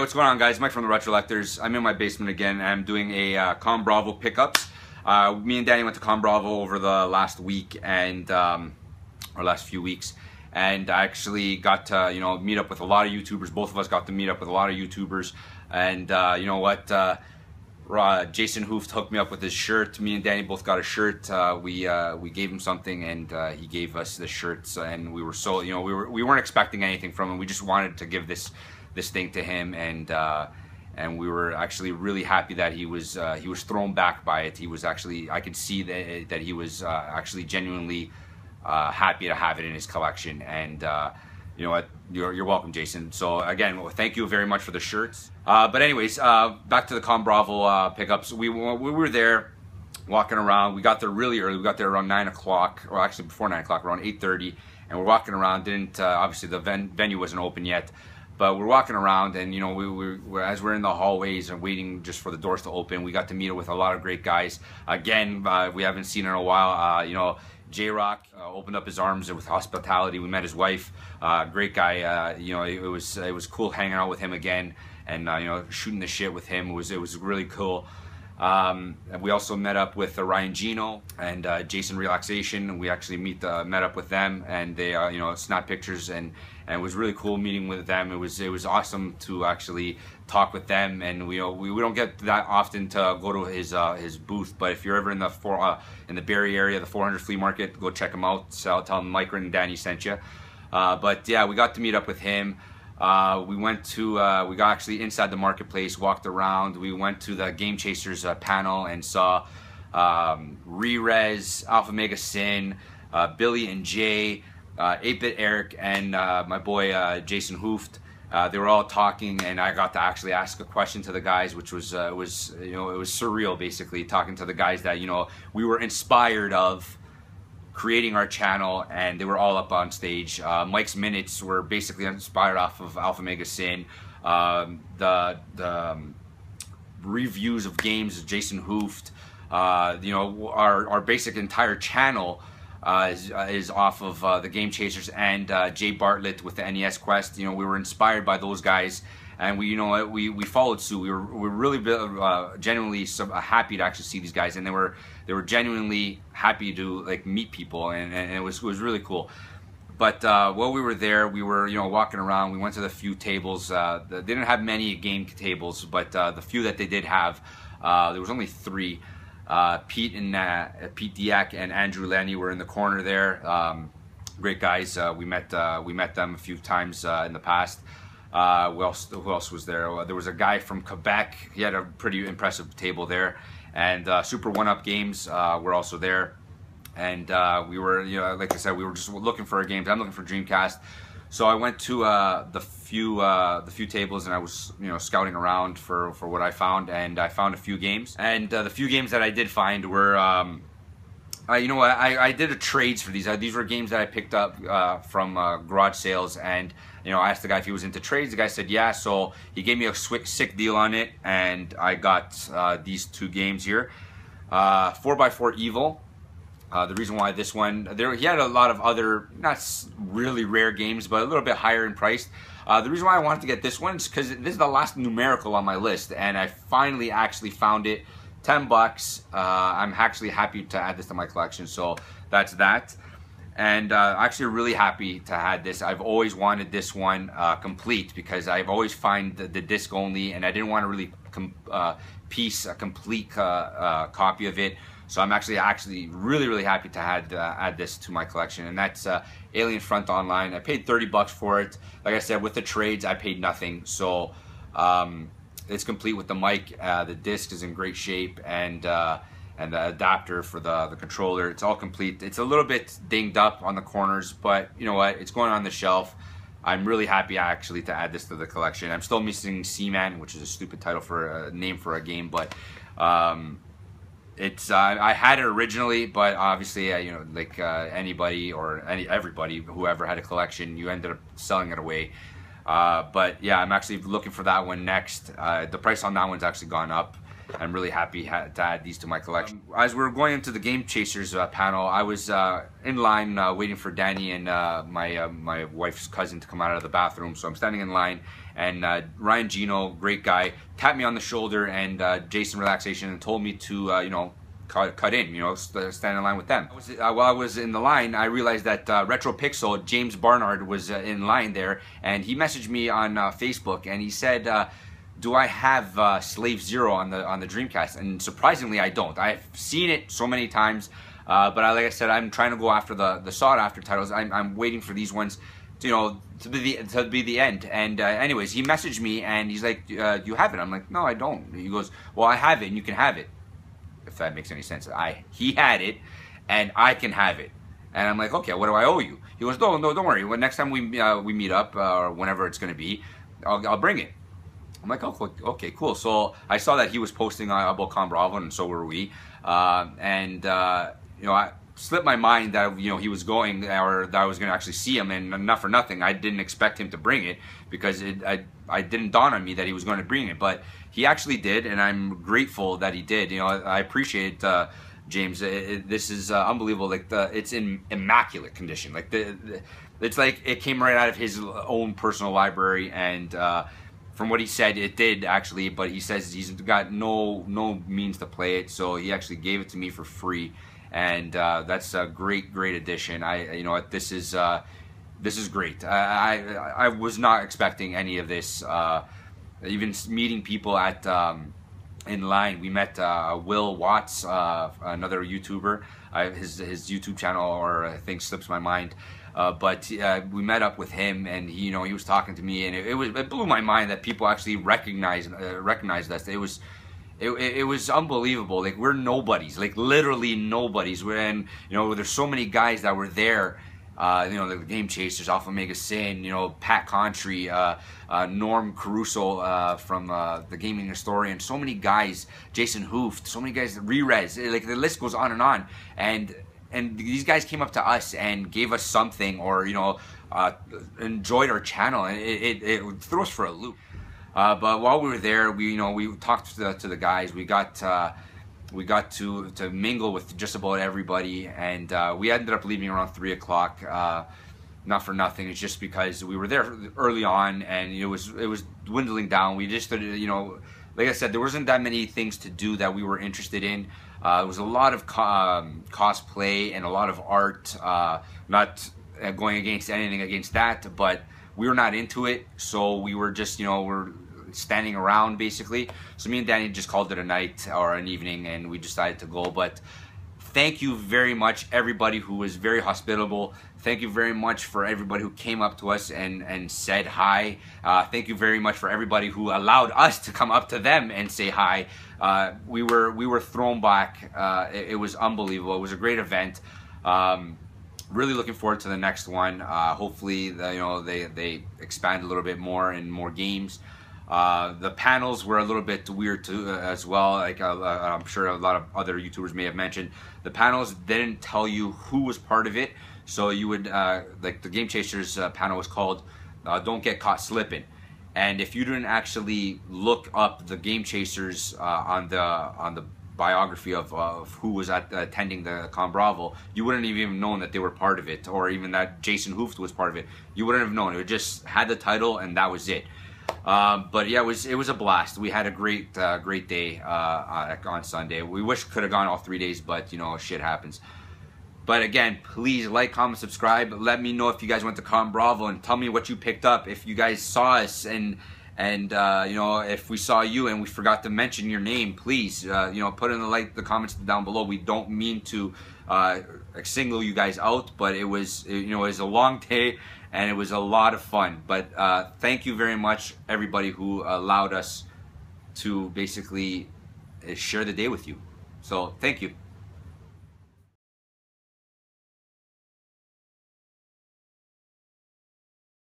what's going on, guys? Mike from the Retrollectors. I'm in my basement again, and I'm doing a ConBravo pickups. Me and Danny went to ConBravo over the last week and or last few weeks, and I actually got to meet up with a lot of YouTubers. Both of us got to meet up with a lot of YouTubers, and you know what? Jason Hooft hooked me up with his shirt. Me and Danny both got a shirt. We gave him something, and he gave us the shirts. And we were so we weren't expecting anything from him. We just wanted to give this thing to him, and we were actually really happy that he was thrown back by it. He was actually, I could see that he was actually genuinely happy to have it in his collection. And you know what? You're welcome, Jason. So again, thank you very much for the shirts. But anyways, back to the ConBravo pickups. We were there walking around. We got there really early. We got there around 9 o'clock, or actually before 9 o'clock, around 8:30. And we're walking around. Didn't obviously the venue wasn't open yet, but we're walking around, and as we're in the hallways and waiting just for the doors to open, we got to meet with a lot of great guys. Again, we haven't seen in a while. J-Rock opened up his arms with hospitality. We met his wife, great guy. It was cool hanging out with him again, and shooting the shit with him. It was really cool. We also met up with Ryan Gino and Jason Relaxation. We actually met up with them, and they snapped pictures, and it was really cool meeting with them. It was awesome to actually talk with them, and we don't get that often to go to his booth. But if you're ever in the Barrie area, the 400 Flea Market, go check him out. So tell him Mike and Danny sent you. But yeah, we got to meet up with him. We got actually inside the marketplace, walked around. We went to the Game Chasers panel and saw Re-Rez, Alpha Mega Sin, Billy and Jay, 8-Bit Eric, and my boy Jason Hooft. They were all talking, and I got to actually ask a question to the guys, which was it was surreal, basically talking to the guys that we were inspired of creating our channel, and they were all up on stage. Mike's minutes were basically inspired off of Alpha Mega Sin. The reviews of games of Jason Hooft. Our basic entire channel is off of the Game Chasers and Jay Bartlett with the NES Quest. We were inspired by those guys, and we followed suit. We were really genuinely happy to actually see these guys, and they were genuinely happy to meet people, and it was really cool. But while we were there, we were walking around. We went to the few tables. They didn't have many game tables, but the few that they did have, there was only 3. Pete Diak and Andrew Lenny were in the corner there. Great guys. We met them a few times in the past. Who else was there? There was a guy from Quebec. He had a pretty impressive table there. And Super 1-Up Games were also there. And we were, like I said, we were just looking for games. I'm looking for Dreamcast. So I went to the few tables, and I was scouting around for what I found, and I found a few games. And the few games that I did find were I did a trades for these. These were games that I picked up from garage sales, and I asked the guy if he was into trades. The guy said yeah, so he gave me a sick deal on it, and I got these 2 games here. 4x4 Evil. The reason why this one, he had a lot of other, not really rare games, but a little bit higher in price. The reason why I wanted to get this one is because this is the last numerical on my list, and I finally actually found it. 10 bucks. I'm actually happy to add this to my collection, so that's that. And actually really happy to add this. I've always wanted this one complete, because I've always find the disc only, and I didn't want to really piece a complete copy of it. So I'm actually really happy to add this to my collection, and that's Alien Front Online. I paid 30 bucks for it. Like I said, with the trades, I paid nothing. So it's complete with the mic. The disc is in great shape, and the adapter for the controller. It's all complete. It's a little bit dinged up on the corners, but you know what? It's going on the shelf. I'm really happy actually to add this to the collection. I'm still missing Seaman, which is a stupid title for a name for a game, but it's I had it originally, but obviously anybody or everybody whoever had a collection, you ended up selling it away. But yeah, I'm actually looking for that one next. The price on that one's actually gone up, I'm really happy to add these to my collection. As we're going into the Game Chasers panel, I was in line waiting for Danny and my wife's cousin to come out of the bathroom. So I'm standing in line, and Ryan Gino, great guy, tapped me on the shoulder, and Jason Relaxation, and told me to you know, cut in, you know, stand in line with them. While I was in the line, I realized that Retro Pixel, James Barnard, was in line there, and he messaged me on Facebook, and he said, do I have Slave Zero on the Dreamcast? And surprisingly, I don't. I've seen it so many times, but like I said, I'm trying to go after the sought after titles. I'm waiting for these ones, to, you know, to be the end. And anyways, he messaged me and he's like, you have it? I'm like, no, I don't. He goes, well, I have it and you can have it. If that makes any sense. He had it and I can have it. And I'm like, okay, what do I owe you? He goes, no, don't worry. Well, next time we meet up, or whenever it's going to be, I'll bring it. I'm like, oh, okay, cool. So I saw that he was posting about ConBravo, and so were we. You know, I slipped my mind that, you know, he was going, or that I was going to actually see him, and not for nothing, I didn't expect him to bring it, because I didn't dawn on me that he was going to bring it, but he actually did, and I'm grateful that he did. You know, I appreciate James. This is unbelievable. Like, it's in immaculate condition. Like it's like it came right out of his own personal library, and from what he said, it did actually, but he says he's got no means to play it, so he actually gave it to me for free, and that's a great addition. You know what, this is great. I was not expecting any of this. Even meeting people at in line, we met Will Watts, another YouTuber. His YouTube channel, or I think, slips my mind. But we met up with him, and he, you know, he was talking to me, and it blew my mind that people actually recognized us. It was unbelievable. Like, we're nobodies, like literally nobodies. And you know, there's so many guys that were there. You know, the Game Chasers, Alpha Mega Sin, you know, Pat Contry, Norm Caruso from the Gaming Historian, so many guys, Jason Hooft, so many guys, Re-Rez, like the list goes on, and these guys came up to us and gave us something, or, you know, enjoyed our channel, and it threw us for a loop. But while we were there, we talked to the guys. We got to mingle with just about everybody, and we ended up leaving around 3 o'clock. Not for nothing. It's just because we were there early on, and it was dwindling down. We just, you know, like I said, there wasn't that many things to do that we were interested in. There was a lot of cosplay and a lot of art. Not going against anything against that, but we were not into it, so we were just, you know, we're standing around basically. So me and Danny just called it a night or an evening, and we decided to go. But thank you very much, everybody who was very hospitable. Thank you very much for everybody who came up to us and said hi. Thank you very much for everybody who allowed us to come up to them and say hi. We were thrown back. It was unbelievable. It was a great event. Really looking forward to the next one. Hopefully, you know, they expand a little bit more and more games. The panels were a little bit weird too, as well. Like I'm sure a lot of other YouTubers may have mentioned, the panels didn't tell you who was part of it. So you would, like the Game Chasers panel was called "Don't Get Caught Slipping," and if you didn't actually look up the Game Chasers on the biography of who was attending the ConBravo, you wouldn't have even known that they were part of it, or even that Jason Hooft was part of it. You wouldn't have known. It just had the title, and that was it. But yeah, it was a blast. We had a great day on Sunday. We wish we could have gone all 3 days, but you know, shit happens. But again, please like, comment, subscribe. Let me know if you guys went to ConBravo, and tell me what you picked up. If you guys saw us, and you know, if we saw you and we forgot to mention your name, please, you know, put in the comments down below. We don't mean to single you guys out, but it was, you know, it was a long day, and it was a lot of fun. But thank you very much, everybody who allowed us to basically share the day with you. So thank you.